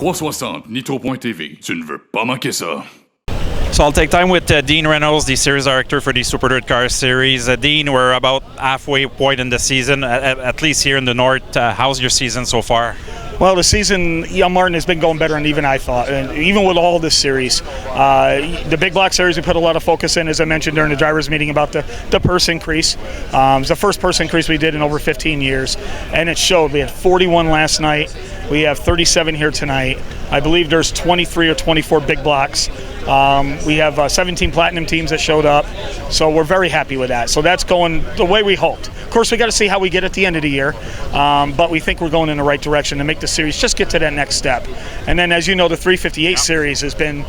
360 Nitro.tv. Tu ne veux pas manquer ça. So I'll take time with Dean Reynolds, the series director for the Super DIRTcar series. Dean, we're about halfway point in the season, at least here in the north. How's your season so far? Well, the season, Martin, has been going better than even I thought, and even with all this series. The Big Block series, we put a lot of focus in, as I mentioned during the drivers' meeting, about the purse increase. It's the first purse increase we did in over 15 years, and it showed. We had 41 last night. We have 37 here tonight. I believe there's 23 or 24 Big Blocks. We have 17 platinum teams that showed up, so we're very happy with that. So that's going the way we hoped. Of course, we got to see how we get at the end of the year, but we think we're going in the right direction to make the series just get to that next step. And then, as you know, the 358 series has been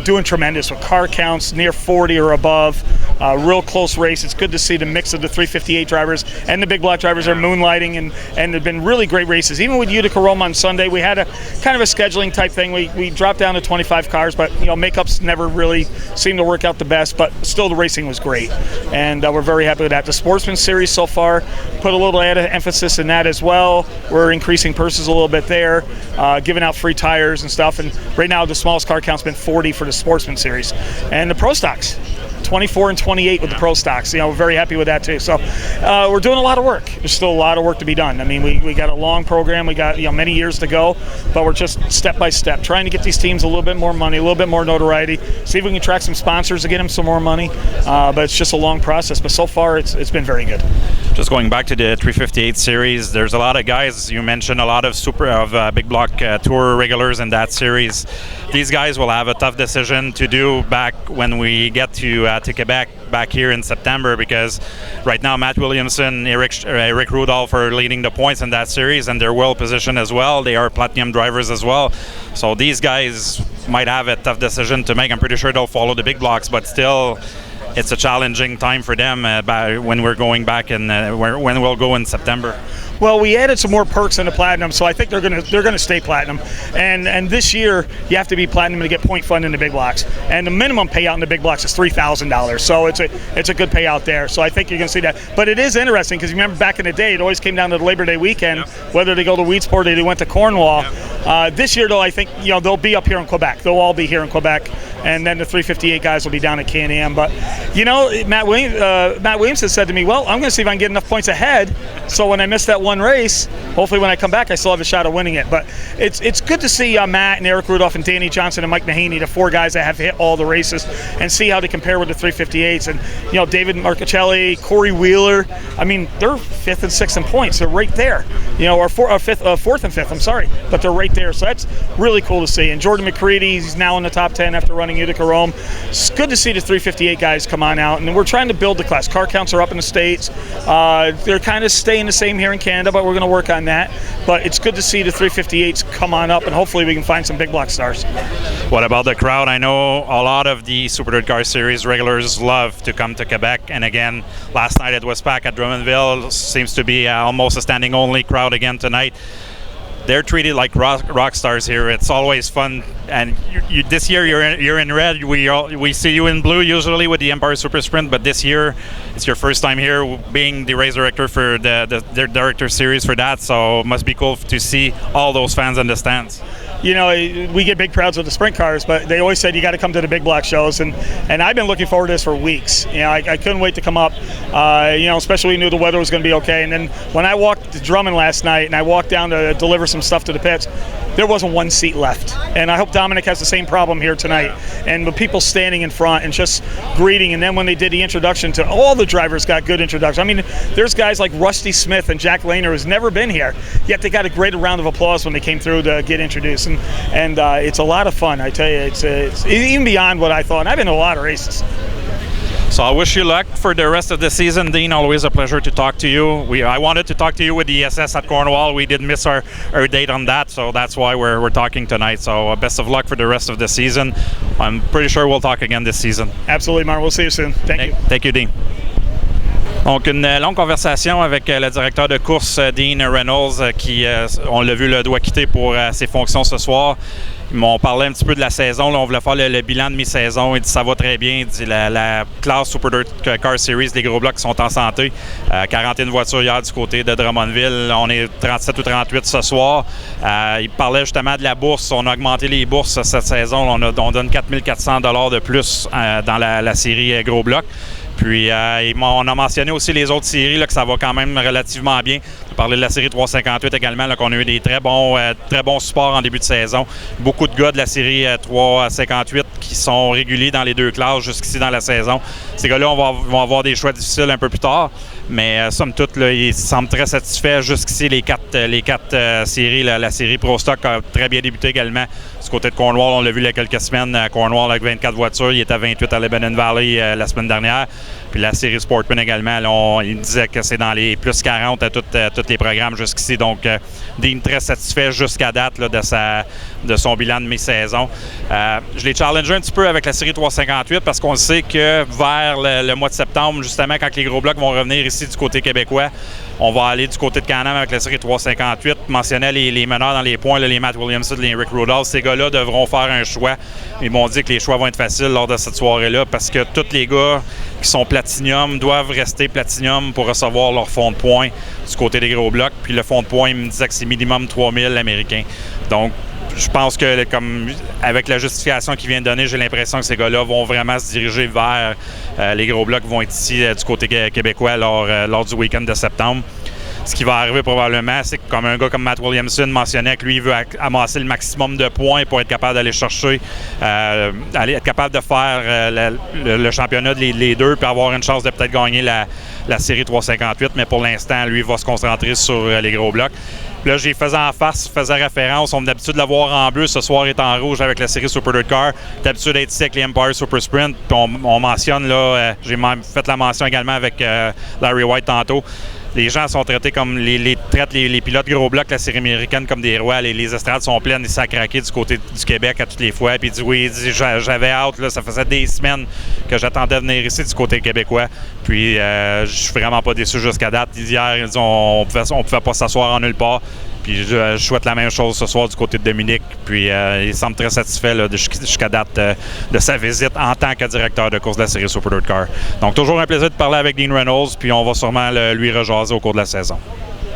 doing tremendous with car counts near 40 or above. Real close race. It's good to see the mix of the 358 drivers and the Big Block drivers are moonlighting, and they've been really great races. Even with Utica Rome on Sunday, we had a kind of a scheduling type thing. We dropped down to 25 cars, but makeups never really seemed to work out the best, but still the racing was great, and we're very happy with that. The Sportsman Series so far put a little added emphasis in that as well. We're increasing purses a little bit there, giving out free tires and stuff, and right now the smallest car count's been 40 for the Sportsman Series. And the Pro Stocks, 24 and 28 with the Pro Stocks. We're very happy with that too. So we're doing a lot of work. There's still a lot of work to be done. I mean, we got a long program. We got many years to go, but we're just step by step trying to get these teams a little bit more money, a little bit more notoriety. See if we can attract some sponsors to get them some more money. But it's just a long process. But so far, it's been very good. Just going back to the 358 series, there's a lot of guys. You mentioned a lot of Big Block Tour regulars in that series. These guys will have a tough decision to do back when we get to Quebec back here in September, because right now Matt Williamson, Eric Rudolph are leading the points in that series, and they're well positioned as well. They are platinum drivers as well. So these guys might have a tough decision to make. I'm pretty sure they'll follow the Big Blocks, but still, it's a challenging time for them when we're going back and when we'll go in September. Well, we added some more perks into platinum, so I think they're gonna stay platinum. And this year you have to be platinum to get point fund in the Big Blocks. And the minimum payout in the Big Blocks is $3,000. So it's a good payout there. So I think you're gonna see that. But it is interesting because remember back in the day, it always came down to the Labor Day weekend, whether they go to Weedsport or they went to Cornwall. This year though, I think they'll be up here in Quebec. They'll all be here in Quebec, and then the 358 guys will be down at Can-Am. But Matt Williamson said to me, "Well, I'm gonna see if I can get enough points ahead, so when I miss that one race, hopefully when I come back I still have a shot of winning it." But it's good to see Matt and Eric Rudolph and Danny Johnson and Mike Mahaney, the four guys that have hit all the races, and see how they compare with the 358s. And David Marchicelli, Corey Wheeler, I mean, they're 5th and 6th in points. They're right there, or 4th and 5th, I'm sorry, but they're right there. So that's really cool to see. And Jordan McCready, he's now in the top 10 after running Utica Rome. It's good to see the 358 guys come on out, and we're trying to build the class. Car counts are up in the States. They're kind of staying the same here in Canada, but we're going to work on that. But it's good to see the 358s come on up, and hopefully we can find some Big Block stars. What about the crowd? I know a lot of the Super DIRTcar series regulars love to come to Quebec, and again, last night it was packed at Drummondville. Seems to be almost a standing only crowd again tonight. They're treated like rock stars here. It's always fun, and this year you're in red. We see you in blue usually with the Empire Super Sprint, but this year it's your first time here, being the race director for the director series for that. So it must be cool to see all those fans in the stands. We get big crowds with the sprint cars, but they always said you got to come to the Big Block shows, and I've been looking forward to this for weeks. I couldn't wait to come up, especially when we knew the weather was going to be okay. And then when I walked to Drummond last night and I walked down to deliver some stuff to the pits, there wasn't one seat left. And I hope Dominic has the same problem here tonight. And with people standing in front and just greeting, and then when they did the introduction to all the drivers got good introductions. I mean, there's guys like Rusty Smith and Jack Lehner who's never been here, yet they got a great round of applause when they came through to get introduced. And it's a lot of fun, I tell you. It's even beyond what I thought. And I've been to a lot of races. So I wish you luck for the rest of the season, Dean. Always a pleasure to talk to you. I wanted to talk to you with the SS at Cornwall. We did miss our date on that, so that's why we're talking tonight. So best of luck for the rest of the season. I'm pretty sure we'll talk again this season. Absolutely, Mark. We'll see you soon. Thank you. Thank you, Dean. Donc, une longue conversation avec le directeur de course, Dean Reynolds, qui, on l'a vu, doit quitter pour ses fonctions ce soir. Ils m'ont parlé un petit peu de la saison. Là, on voulait faire le bilan de mi-saison. Il dit ça va très bien. Il dit la classe Super DIRTcar Series, les gros blocs sont en santé. 41 voitures hier du côté de Drummondville. On est 37 ou 38 ce soir. Il parlait justement de la bourse. On a augmenté les bourses cette saison. On donne 4 400 $ de plus dans la série gros blocs. Puis, on a mentionné aussi les autres séries, là, que ça va quand même relativement bien. On a parlé de la série 358 également, là, qu'on a eu des très bons supports en début de saison. Beaucoup de gars de la série 358 qui sont réguliers dans les deux classes jusqu'ici dans la saison. Ces gars-là vont avoir des choix difficiles un peu plus tard. Mais somme toute, là, ils semblent très satisfaits. Jusqu'ici, les quatre séries, la série Pro Stock a très bien débuté également. Du côté de Cornwall, on l'a vu il y a quelques semaines à Cornwall avec 24 voitures. Il était à 28 à Lebanon Valley la semaine dernière. Puis la série Sportman également, là, il disait que c'est dans les plus 40 à tous les programmes jusqu'ici. Donc, Dean très satisfait jusqu'à date là, de son bilan de mi-saison. Je l'ai challengé un petit peu avec la série 358 parce qu'on sait que vers le mois de septembre, justement, quand les gros blocs vont revenir ici du côté québécois, on va aller du côté de Canam avec la série 358. Mentionnait les meneurs dans les points, là, les Matt Williamson, les Rick Rudolph. Ces gars-là devront faire un choix. Ils m'ont dit que les choix vont être faciles lors de cette soirée-là parce que tous les gars qui sont Platinum doivent rester Platinum pour recevoir leur fonds de points du côté des gros blocs. Puis le fonds de points, il me disait que c'est minimum 3000 américains. Donc, je pense que, comme avec la justification qu'il vient de donner, j'ai l'impression que ces gars-là vont vraiment se diriger vers les gros blocs qui vont être ici du côté québécois lors du week-end de septembre. Ce qui va arriver probablement, c'est que comme un gars comme Matt Williamson mentionnait que lui, il veut amasser le maximum de points pour être capable d'aller chercher, être capable de faire le championnat les deux, puis avoir une chance de peut-être gagner la série 358. Mais pour l'instant, lui, il va se concentrer sur les gros blocs. Puis là, j'y faisais en face, faisais référence. On a d'habitude de la voir en bleu. Ce soir, il est en rouge avec la série Super DIRTcar. D'habitude d'être ici avec les Empire Super Sprint. Puis on mentionne, là, j'ai fait la mention également avec Larry White tantôt. Les gens sont traités comme les pilotes gros blocs, la série américaine, comme des rois. Les estrades sont pleines, ils s'est craqué du côté du Québec à toutes les fois. Puis il dit oui, j'avais hâte, là, ça faisait des semaines que j'attendais de venir ici du côté québécois. Puis je suis vraiment pas déçu jusqu'à date. Hier, ils dit, on pouvait pas s'asseoir en nulle part. Puis je souhaite la même chose ce soir du côté de Dominique. Puis il semble très satisfait là, jusqu'à date de sa visite en tant que directeur de course de la série Super DIRTcar. Donc toujours un plaisir de parler avec Dean Reynolds. Puis on va sûrement lui rejaser au cours de la saison.